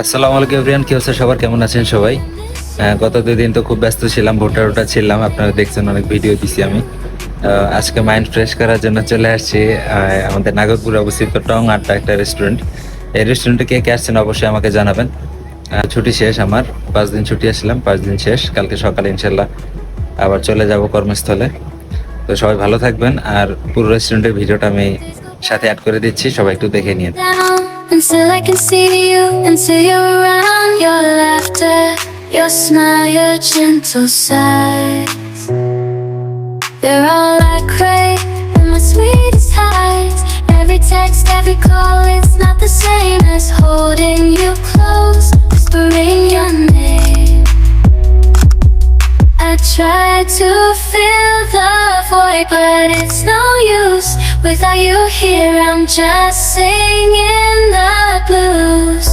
আসসালামু আলাইকুম এভরিওয়ান, কি অবস্থা সবার, কেমন আছেন সবাই? গত 2 দিন তো খুব ব্যস্ত ছিলাম, ভোটার ছিলাম, আপনারা দেখছেন অনেক ভিডিও দিছি আমি। আজকে মাইন্ড ফ্রেশ করার জন্য চলে আসছি আমাদের নাগরপুরে অবস্থিত টং আড্ডা একটা রেস্টুরেন্ট। এই রেস্টুরেন্টে কে কে আসছেন অবশ্যই আমাকে জানাবেন। ছুটি শেষ আমার, 5 দিন ছুটি আসলাম, 5 দিন শেষ, কালকে সকালে ইনশাল্লাহ আবার চলে যাব কর্মস্থলে। তো সবাই ভালো থাকবেন, আর পুরো রেস্টুরেন্টের ভিডিওটা আমি সাথে অ্যাড করে দিচ্ছি, সবাই একটু দেখে নিন। Down until I can see you, until you're around. Your laughter, your smile, your gentle sighs, they're all like rain in my sweetest highs. Every text, every call, it's not the same as holding you close, whispering your name. I try to fill the void, but it's no use. Without you here, I'm just singing the blues.